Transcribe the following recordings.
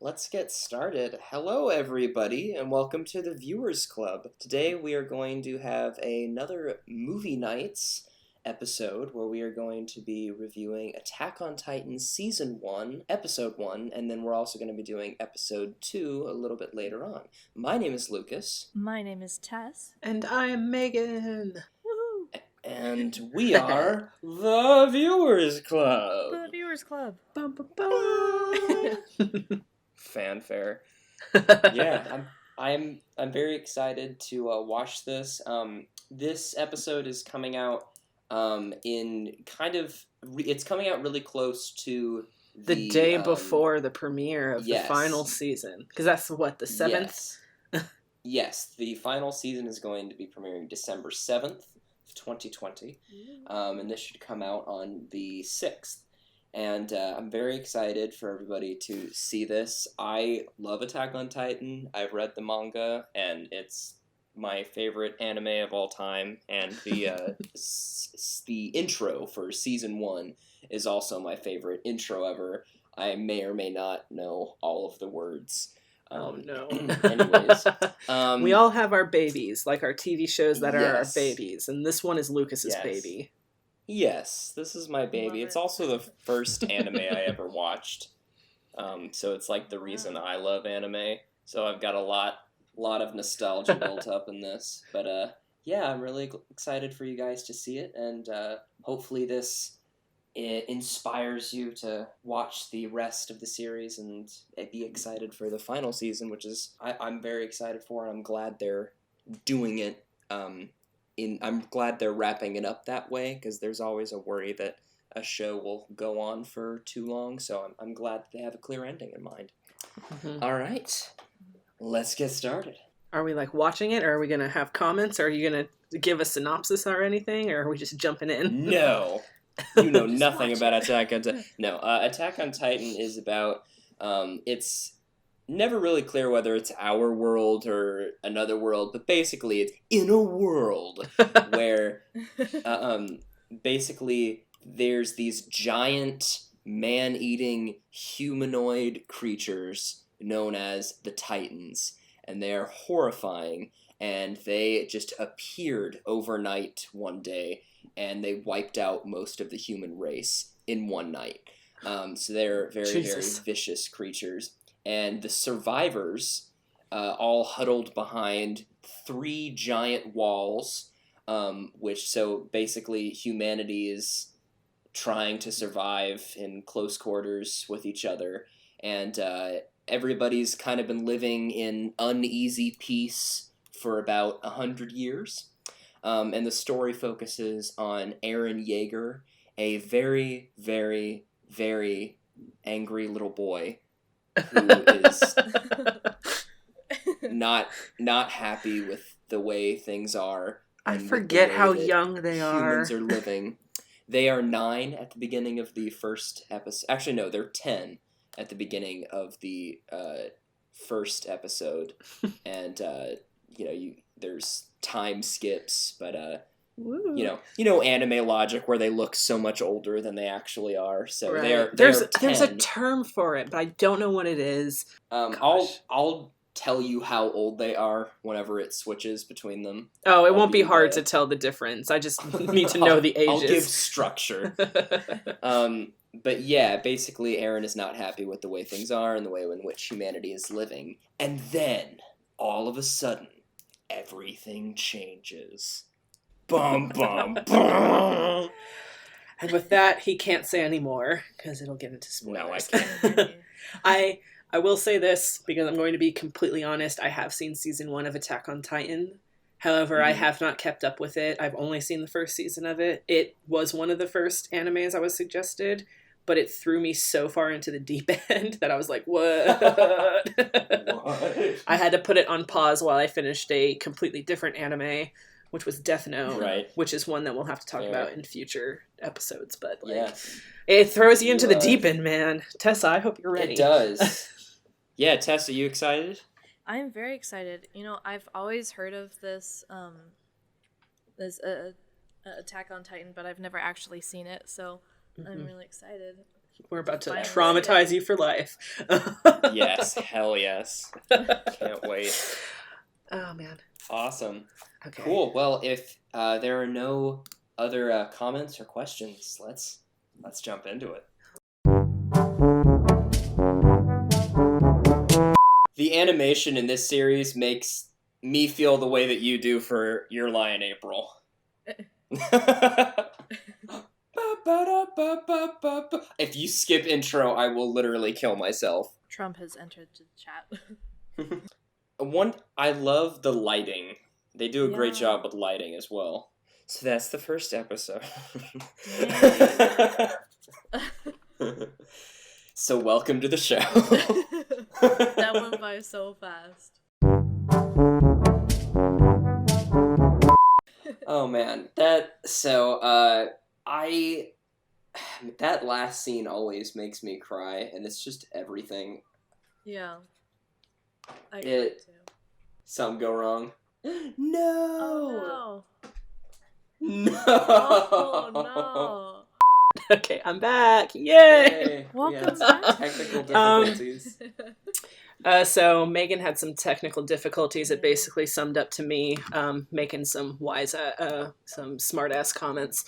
Let's get started. Hello, everybody, and welcome to the Viewers Club. Today we are going to have another movie nights episode where we are going to be reviewing Attack on Titan Season 1, Episode 1, and then we're also going to be doing Episode 2 a little bit later on. My name is Lucas. My name is Tess. And I'm Megan. Woohoo! And we are the Viewers Club. The Viewers Club. Bum, bum, bum. Fanfare. Yeah, I'm very excited to watch this. This episode is coming out it's coming out really close to the day before the premiere of the final season, because that's the 7th. Yes, the final season is going to be premiering December 7th, 2020, and this should come out on the 6th. And I'm very excited for everybody to see this. I love Attack on Titan. I've read the manga, and it's my favorite anime of all time. And the the intro for Season 1 is also my favorite intro ever. I may or may not know all of the words. Oh, no. Anyways. We all have our babies, like our TV shows that are our babies. And this one is Lucas's baby. Yes, this is my baby. It's also the first anime I ever watched. So it's like the reason I love anime. So I've got a lot of nostalgia built up in this. But yeah, I'm really excited for you guys to see it. And hopefully this inspires you to watch the rest of the series and be excited for the final season, which is I'm very excited for. And I'm glad they're doing it I'm glad they're wrapping it up that way, because there's always a worry that a show will go on for too long, so I'm glad they have a clear ending in mind. Mm-hmm. All right, let's get started. Are we watching it, or are we going to have comments, or are you going to give a synopsis or anything, or are we just jumping in? No, you know nothing about Attack on Titan. No, Attack on Titan is about, it's never really clear whether it's our world or another world, but basically it's in a world where basically there's these giant man-eating humanoid creatures known as the Titans, and they're horrifying, and they just appeared overnight one day, and they wiped out most of the human race in one night. So they're very, very vicious creatures. And the survivors, all huddled behind 3 giant walls, so basically humanity is trying to survive in close quarters with each other. And everybody's kind of been living in uneasy peace for about 100 years. And the story focuses on Eren Yeager, a very, very, very angry little boy who is not happy with the way things are. I forget how young they are. Humans are living. They are 9 at the beginning of the first episode. Actually, no, they're 10 at the beginning of the first episode. And there's time skips, but you know anime logic where they look so much older than they actually are. So right. There's a term for it, but I don't know what it is. I'll tell you how old they are whenever it switches between them. Oh, it won't be hard to tell the difference. I just need to know the ages. I'll give structure. But yeah, basically Eren is not happy with the way things are and the way in which humanity is living. And then, all of a sudden, everything changes. Bum, bum, bum. And with that, he can't say anymore, because it'll get into spoilers. No, I can't. I will say this, because I'm going to be completely honest. I have seen Season 1 of Attack on Titan. However, I have not kept up with it. I've only seen the first season of it. It was one of the first animes I was suggested, but it threw me so far into the deep end that I was like, what? What? I had to put it on pause while I finished a completely different anime, which was Death Note, right. Which is one that we'll have to talk about in future episodes. But yes. It throws you into the deep end, man. Tessa, I hope you're ready. It does. Yeah, Tess, are you excited? I am very excited. I've always heard of this Attack on Titan, but I've never actually seen it, so I'm really excited. We're about to Finally. traumatize you for life. Yes, hell yes. Can't wait. Oh, man. Awesome. Okay. Cool. Well, if there are no other comments or questions, let's jump into it. The animation in this series makes me feel the way that you do for Your Lie in April. If you skip intro, I will literally kill myself. Trump has entered the chat. I love the lighting. They do a great Yeah. job with lighting as well. So that's the first episode. So welcome to the show. That went by so fast. Oh man, that last scene always makes me cry, and it's just everything. Yeah. I It- it too. Some go wrong. No. Oh No. no. Oh no. Okay, I'm back. Yay! Yay. Welcome Yeah, back. technical difficulties. So Megan had some technical difficulties. It Yeah. basically summed up to me making some some smart-ass comments.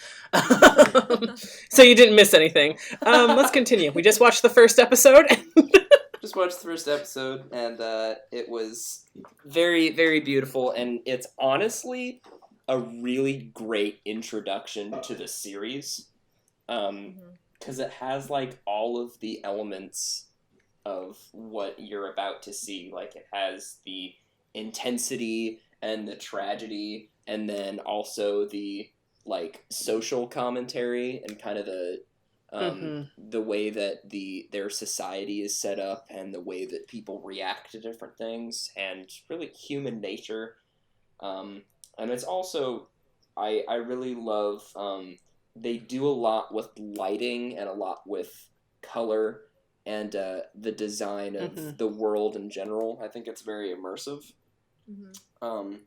So you didn't miss anything. Let's continue. We just watched the first episode. Just watched the first episode, and it was very, very beautiful, and it's honestly a really great introduction to the series, because it has like all of the elements of what you're about to see. Like, it has the intensity and the tragedy, and then also the like social commentary and kind of the way that their society is set up, and the way that people react to different things, and really human nature. And it's also, I really love, they do a lot with lighting and a lot with color and the design of the world in general. I think it's very immersive. And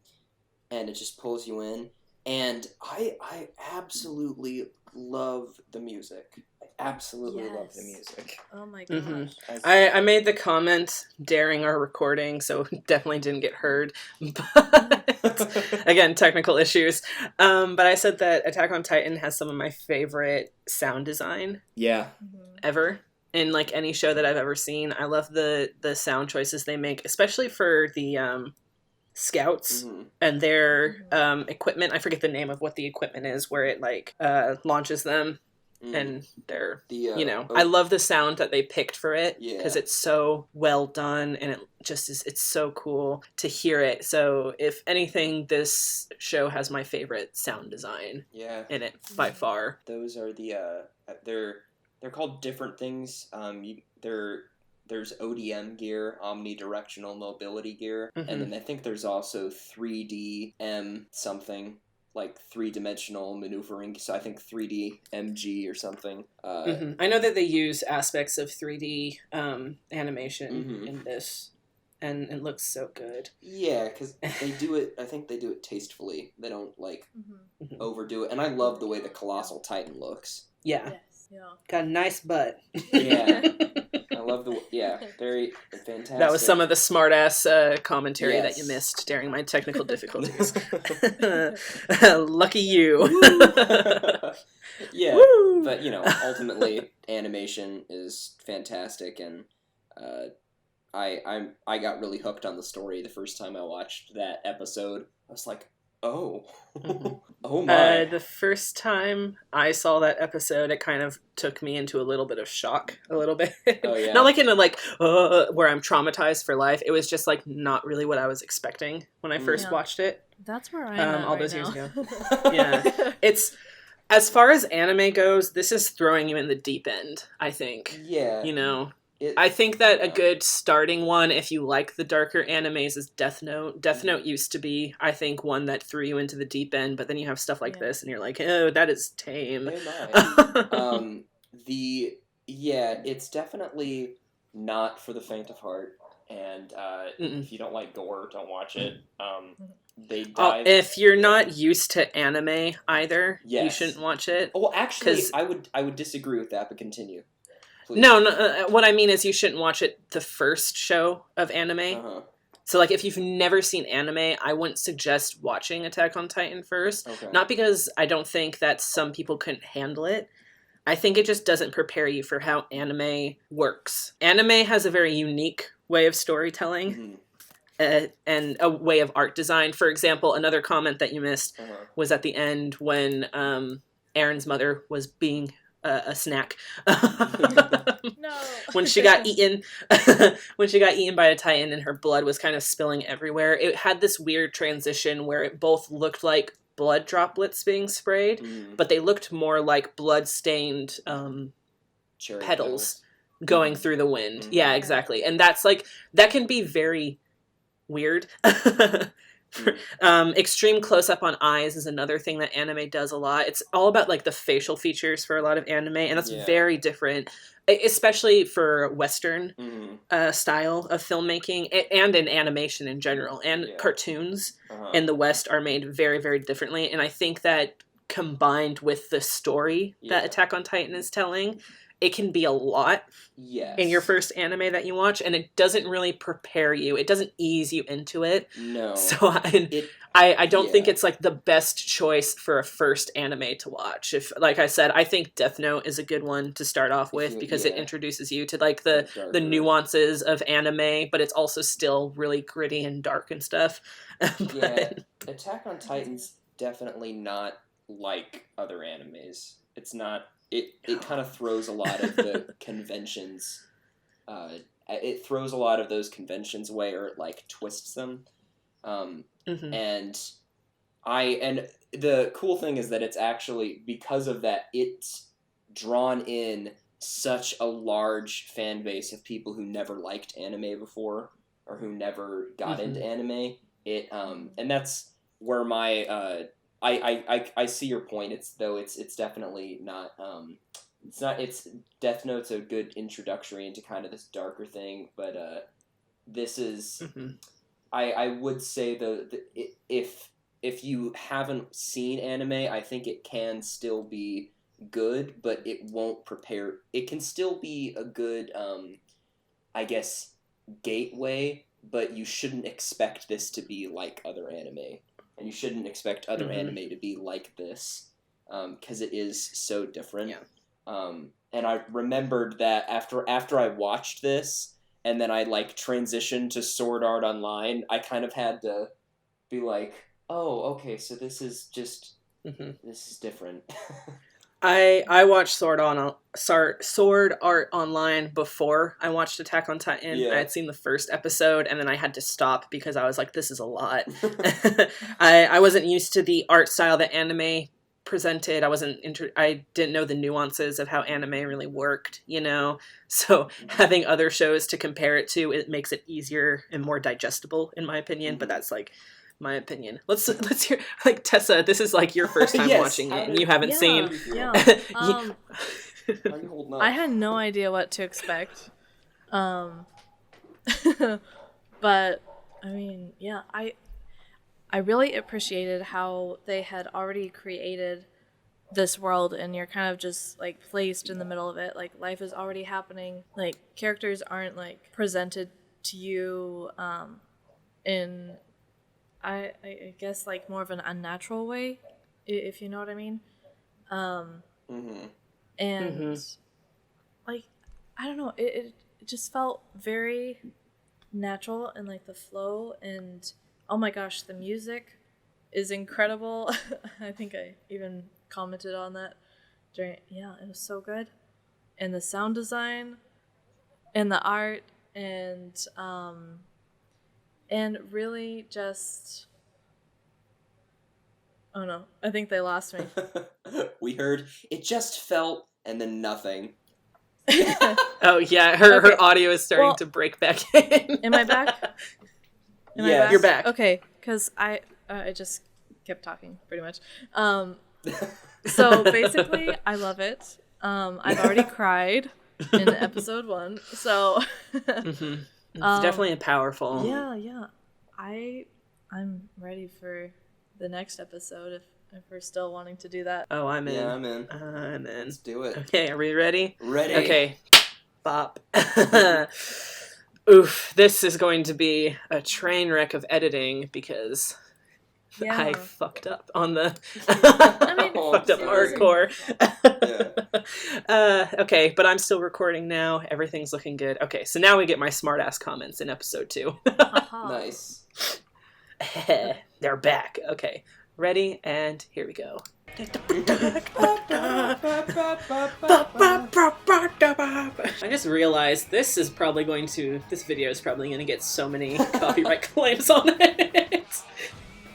it just pulls you in. And I absolutely love the music. I absolutely love the Yes. music. Oh my gosh. I made the comment during our recording, so definitely didn't get heard. But, again, technical issues. But I said that Attack on Titan has some of my favorite sound design Yeah. ever in like any show that I've ever seen. I love the sound choices they make, especially for the scouts and their equipment. I forget the name of what the equipment is, where it like launches them. And they're, I love the sound that they picked for it, because it's so well done, and it just is, it's so cool to hear it. So if anything, this show has my favorite sound design in it by far. Those are the, they're called different things. There's ODM gear, omnidirectional mobility gear, and then I think there's also 3D M something, like 3-dimensional maneuvering, so I think 3D MG or something. I know that they use aspects of 3D animation in this, and it looks so good. Yeah, because they do it, I think they do it tastefully. They don't, like, overdo it. And I love the way the Colossal Titan looks. Yeah. Yes. Yeah. Got a nice butt. Yeah. I love very fantastic. That was some of the smart-ass commentary that you missed during my technical difficulties. Lucky you. Yeah, Woo! but, ultimately, animation is fantastic, and I got really hooked on the story the first time I watched that episode. I was like, oh. Oh my. The first time I saw that episode, it kind of took me into a little bit of shock, a little bit. Oh, yeah. Not like in a, where I'm traumatized for life. It was just, not really what I was expecting when I first watched it. That's where I'm at all right those now. years ago. Yeah. It's, as far as anime goes, this is throwing you in the deep end, I think. Yeah. I think that a good starting one, if you like the darker animes, is Death Note. Death Note used to be, I think, one that threw you into the deep end, but then you have stuff like this, and you're like, oh, that is tame. It's definitely not for the faint of heart, and if you don't like gore, don't watch it. They dive... if you're not used to anime either, you Yes. shouldn't watch it. Well, actually, I would disagree with that, but continue. please. No, what I mean is you shouldn't watch it the first show of anime. Uh-huh. So, like, if you've never seen anime, I wouldn't suggest watching Attack on Titan first. Okay. Not because I don't think that some people couldn't handle it. I think it just doesn't prepare you for how anime works. Anime has a very unique way of storytelling and a way of art design. For example, another comment that you missed was at the end when Aaron's mother was being a snack. No. When she got eaten by a titan and her blood was kind of spilling everywhere, it had this weird transition where it both looked like blood droplets being sprayed, but they looked more like blood-stained petals going through the wind. Yeah, exactly. And that's like, that can be very weird. Extreme close-up on eyes is another thing that anime does a lot. It's all about like the facial features for a lot of anime, and that's very different, especially for Western style of filmmaking and in animation in general. And cartoons in the West are made very, very differently, and I think that combined with the story that Attack on Titan is telling, it can be a lot in your first anime that you watch, and it doesn't really prepare you. It doesn't ease you into it. No. So I don't think it's like the best choice for a first anime to watch. If, like I said, I think Death Note is a good one to start off with because it introduces you to like the nuances of anime, but it's also still really gritty and dark and stuff. Attack on Titan's definitely not like other animes. It's not. It kind of throws a lot of the conventions. It throws a lot of those conventions away, or it like twists them. And the cool thing is that it's actually, because of that, it's drawn in such a large fan base of people who never liked anime before or who never got into anime. And that's where my I see your point. It's definitely not it's Death Note's a good introductory into kind of this darker thing, but this is I would say though if you haven't seen anime, I think it can still be good, but it won't prepare. It can still be a good I guess gateway, but you shouldn't expect this to be like other anime. And you shouldn't expect other anime to be like this, because it is so different. Yeah. And I remembered that after I watched this, and then I like transitioned to Sword Art Online, I kind of had to be like, oh, okay, so this is just this is different. I watched Sword Art Online before I watched Attack on Titan. I had seen the first episode, and then I had to stop because I was like, this is a lot. I wasn't used to the art style that anime presented. I didn't know the nuances of how anime really worked, you know? So having other shows to compare it to, it makes it easier and more digestible, in my opinion, but that's like my opinion. Let's hear, like, Tessa, this is like your first time watching it and you haven't seen. Yeah. How are you holding up? I had no idea what to expect. But I mean, yeah, I really appreciated how they had already created this world and you're kind of just like placed in the middle of it. Like life is already happening. Like characters aren't like presented to you in I guess like more of an unnatural way, if you know what I mean. And like I don't know, it just felt very natural and like the flow, and oh my gosh, the music is incredible. I think I even commented on that during it was so good. And the sound design and the art and really just oh no, I think they lost me. We heard it just felt and then nothing. Oh yeah, her audio is starting to break back in. Am I back? I back? You're back. Okay, because I just kept talking pretty much. So basically, I love it. I've already cried in episode 1, so it's definitely powerful. Yeah. I'm ready for the next episode if we're still wanting to do that. Oh, I'm in. Yeah, I'm in. I'm in. Let's do it. Okay, are we ready? Ready. Okay. Bop. Oof, this is going to be a train wreck of editing because Yeah. I fucked up on the I mean, fucked up it wasn't hardcore. Yeah. Okay, but I'm still recording now. Everything's looking good. Okay, so now we get my smartass comments in episode 2. Haha. Nice. They're back. Okay, ready, and here we go. I just realized this video is probably going to get so many copyright claims on it.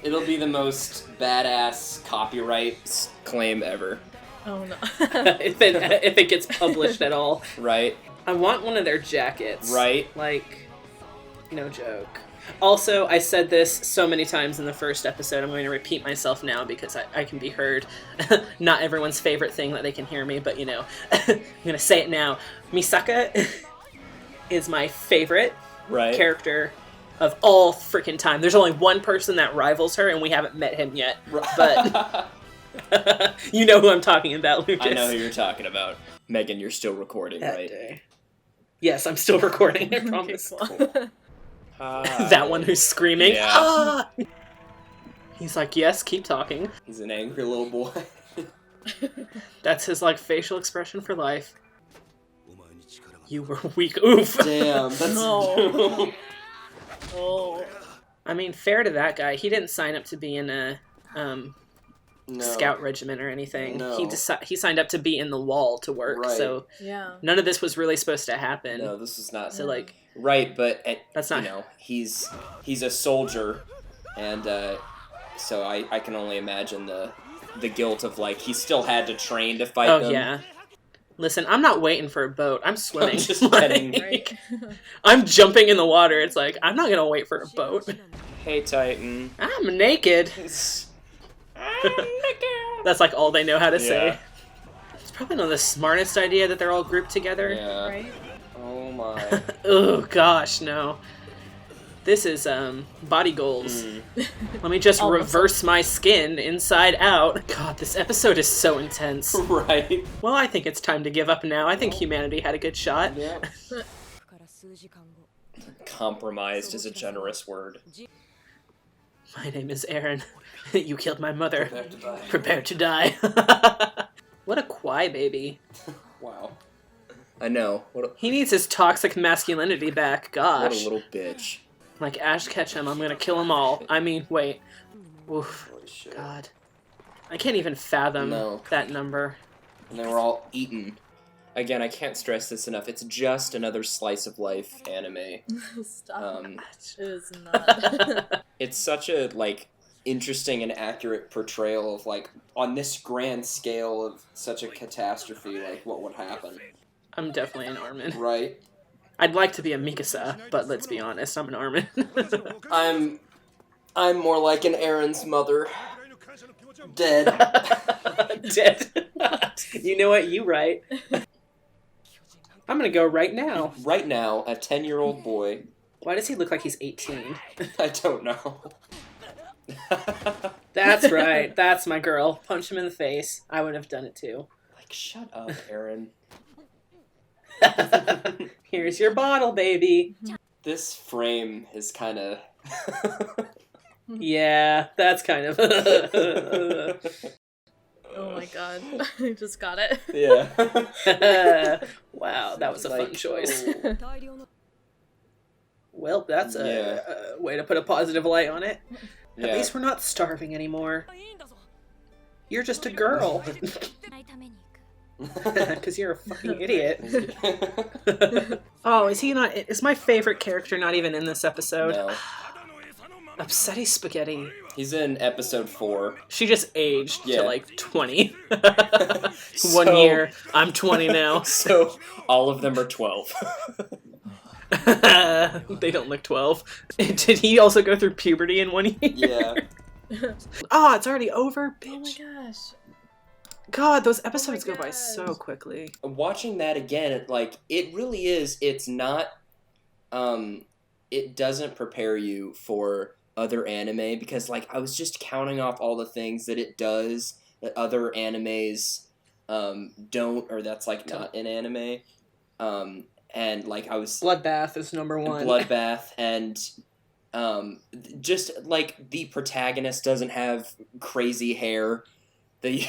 It'll be the most badass copyright claim ever. Oh no. if it gets published at all. Right? I want one of their jackets. Right? Like, no joke. Also, I said this so many times in the first episode, I'm going to repeat myself now because I can be heard. Not everyone's favorite thing that they can hear me, but you know, I'm going to say it now. Misaka is my favorite character of all freaking time. There's only one person that rivals her, and we haven't met him yet. But you know who I'm talking about, Lucas. I know who you're talking about. Megan, you're still recording, That right? day. Yes, I'm still recording, I promise. Cool. That one who's screaming. Yeah. Ah! He's like, yes, keep talking. He's an angry little boy. That's his, like, facial expression for life. You were weak. Oof. Damn, that's... No. Oh. I mean, fair to that guy. He didn't sign up to be in a No. scout regiment or anything. No. He signed up to be in the wall to work, Right. so Yeah. none of this was really supposed to happen. No, this is not... So, like... Right, but, That's not... you know, he's a soldier, and so I can only imagine the guilt of, like, he still had to train to fight them. Oh, yeah. Listen, I'm not waiting for a boat. I'm swimming. I'm just kidding. Right. I'm jumping in the water. It's like, I'm not gonna wait for a boat. Hey, Titan. I'm naked. That's like all they know how to say. Yeah. It's probably not the smartest idea that they're all grouped together. Yeah. Right? Oh my. Oh gosh, no. This is body goals. Let me just Almost. reverse my skin inside out. God, this episode is so intense. Right. Well, I think it's time to give up now. I think humanity had a good shot. Yeah. Compromised is a generous word. My name is Aaron. You killed my mother. Prepare to die. Prepare to die. What a kwai baby. Wow. I know. He needs his toxic masculinity back. Gosh. What a little bitch. Like Ash Ketchum, I'm gonna kill them all. I mean, wait. Oof. Holy shit. God. I can't even fathom No. that number. And they were all eaten. Again, I can't stress this enough. It's just another slice of life anime. Stop. Um, It is not. It's such a, like, interesting and accurate portrayal of, like, on this grand scale of such a catastrophe, like, what would happen. I'm definitely an Armin. Right? I'd like to be a Mikasa, but let's be honest, I'm an Armin. I'm more like an Aaron's mother. Dead. Dead. You know what? You right. I'm gonna go right now. Right now, a 10-year-old boy. Why does he look like he's 18? I don't know. That's right. That's my girl. Punch him in the face. I would have done it too. Like, shut up, Aaron. Here's your bottle, baby. This frame is kind of... Yeah, that's kind of... Oh my god. I just got it. Yeah. Wow, that was a fun Like, choice. oh. Well, that's a way to put a positive light on it. At Yeah. least we're not starving anymore. You're just a girl. Because you're a fucking idiot. Oh, is he not... Is my favorite character not even in this episode? No. Upsetty Spaghetti. He's in episode 4. She just aged Yeah. to like 20. So- 1 year. I'm 20 now. So, all of them are 12. They don't look 12. Did he also go through puberty in 1 year? Yeah. Oh, it's already over? Oh my Bitch. gosh. God, those episodes go by gosh. so quickly. Watching that again, like, it really is, it's not, it doesn't prepare you for other anime, because, like, I was just counting off all the things that it does that other animes don't, or that's, like, not in anime. and like I was Bloodbath is number one. Bloodbath, and just like the protagonist doesn't have crazy hair. The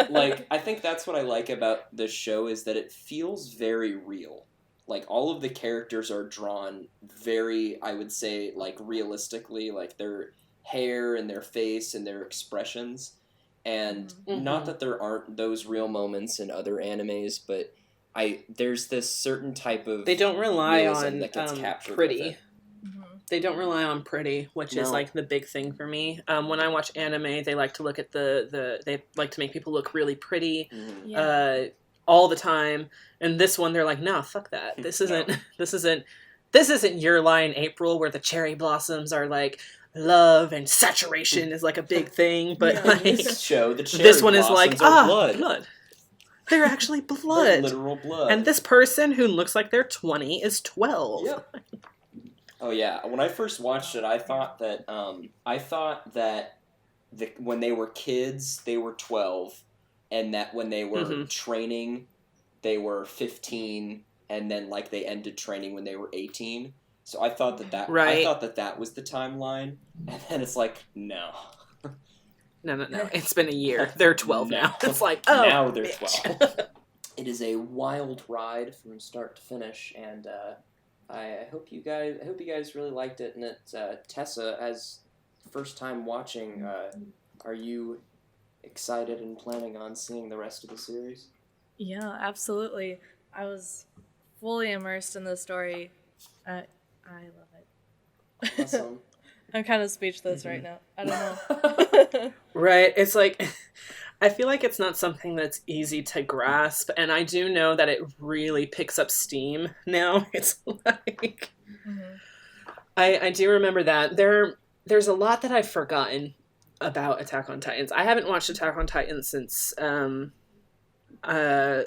like I think that's what I like about this show is that it feels very real. Like all of the characters are drawn very, I would say, like realistically, like their hair and their face and their expressions. And not that there aren't those real moments in other animes, but there's this certain type of they don't rely realism on that gets captured pretty. with it. They don't rely on pretty, which is like the big thing for me. When I watch anime, they like to look at they like to make people look really pretty all the time. And this one, they're like, nah, fuck that. This isn't Your Lie in April where the cherry blossoms are like love and saturation is like a big thing. But like this one is like blood. They're actually blood. They're literal blood. And this person who looks like they're 20 is 12. Yep. Oh yeah, when I first watched it, I thought that when they were kids, they were 12, and that when they were training, they were 15, and then like they ended training when they were 18. So I thought that was the timeline, and then it's like no. No. It's been a year. They're 12 now. It's like, oh, now they're 12. It is a wild ride from start to finish, and I hope you guys really liked it. And Tessa, as first time watching, are you excited and planning on seeing the rest of the series? Yeah, absolutely. I was fully immersed in the story. I love it. Awesome. I'm kind of speechless right now. I don't know. Right. It's like, I feel like it's not something that's easy to grasp. And I do know that it really picks up steam now. It's like, I do remember that. There's a lot that I've forgotten about Attack on Titans. I haven't watched Attack on Titans since a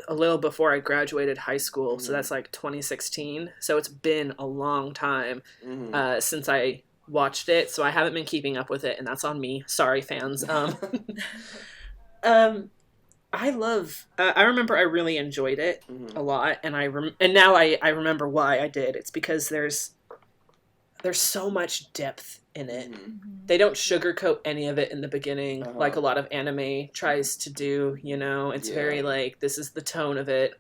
little before I graduated high school. So that's like 2016. So it's been a long time since I watched it, so I haven't been keeping up with it, and that's on me. Sorry, fans. I love. I remember I really enjoyed it a lot, and and now I remember why I did. It's because there's so much depth in it. They don't sugarcoat any of it in the beginning, like a lot of anime tries to do. You know, it's very like this is the tone of it.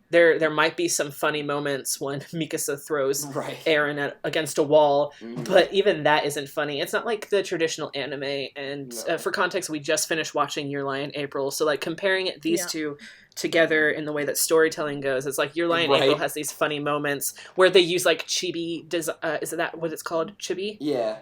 There might be some funny moments when Mikasa throws Eren against a wall, but even that isn't funny. It's not like the traditional anime. And for context, we just finished watching Your Lie in April, so like comparing these two together in the way that storytelling goes, it's like Your Lie in April has these funny moments where they use like chibi. Is that what it's called? Chibi? Yeah.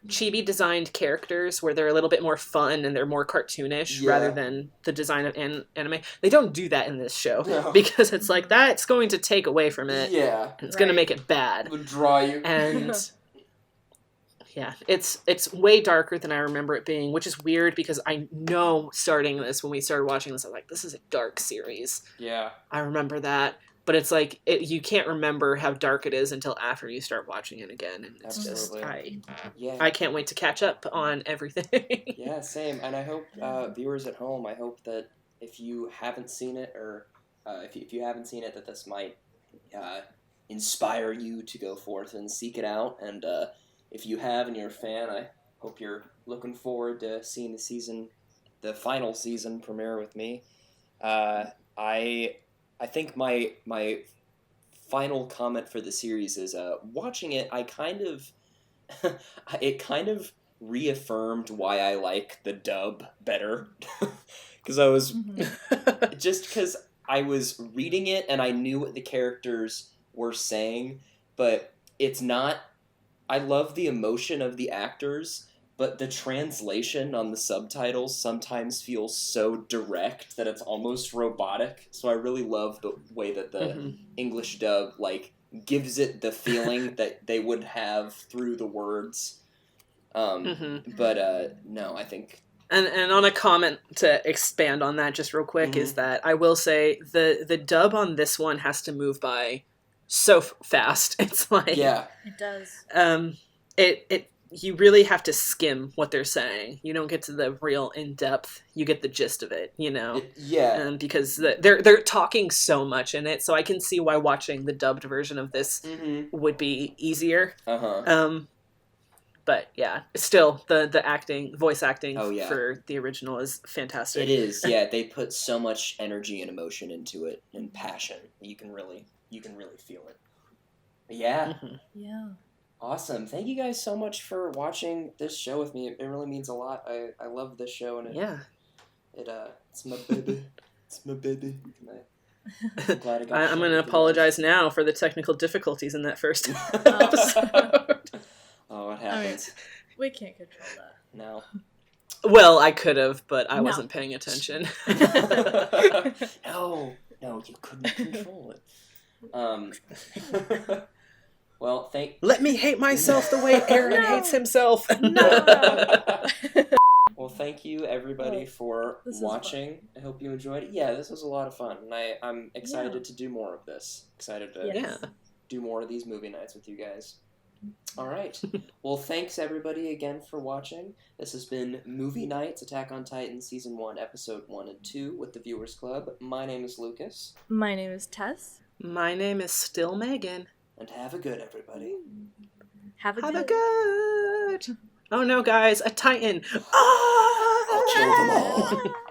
Chibi designed characters where they're a little bit more fun and they're more cartoonish rather than the design of anime. They don't do that in this show because it's like that's going to take away from it. Yeah. And it's going to make it bad. It would draw you. And yeah, it's way darker than I remember it being, which is weird because I know starting this, when we started watching this, I'm like, this is a dark series. Yeah. I remember that. But it's like, you can't remember how dark it is until after you start watching it again. And it's just, I can't wait to catch up on everything. Yeah, same. And I hope, viewers at home, I hope that if you haven't seen it, or if you haven't seen it, that this might inspire you to go forth and seek it out. And if you have and you're a fan, I hope you're looking forward to seeing the final season premiere with me. I think my final comment for the series is watching it. It kind of reaffirmed why I like the dub better, because I was just because I was reading it and I knew what the characters were saying, but it's not. I love the emotion of the actors, but the translation on the subtitles sometimes feels so direct that it's almost robotic. So I really love the way that the English dub like gives it the feeling that they would have through the words. But no, I think. And on a comment to expand on that just real quick is that I will say the dub on this one has to move by so fast. It's like it does. you really have to skim what they're saying. You don't get to the real in depth. You get the gist of it, you know. Because they're talking so much in it, so I can see why watching the dubbed version of this would be easier. But yeah, still the acting, voice acting for the original is fantastic. It is. Yeah, they put so much energy and emotion into it and passion. You can really feel it. But yeah. Yeah. Awesome. Thank you guys so much for watching this show with me. It really means a lot. I love this show, and it's my baby. It's my baby. I'm glad I got I'm going to apologize now for the technical difficulties in that first episode. Oh, what happens? We can't control that. No. Well, I could have, but I wasn't paying attention. No, you couldn't control it. Well, let me hate myself the way Aaron hates himself. Well, thank you everybody for watching. I hope you enjoyed it. Yeah, this was a lot of fun, and I'm excited to do more of this. Excited to do more of these movie nights with you guys. All right. Well, thanks everybody again for watching. This has been Movie Nights, Attack on Titan Season 1, Episode 1 and 2 with the Viewers Club. My name is Lucas. My name is Tess. My name is still Megan. And have a good, everybody. Have a good. Oh no, guys, a Titan. I'll kill them all.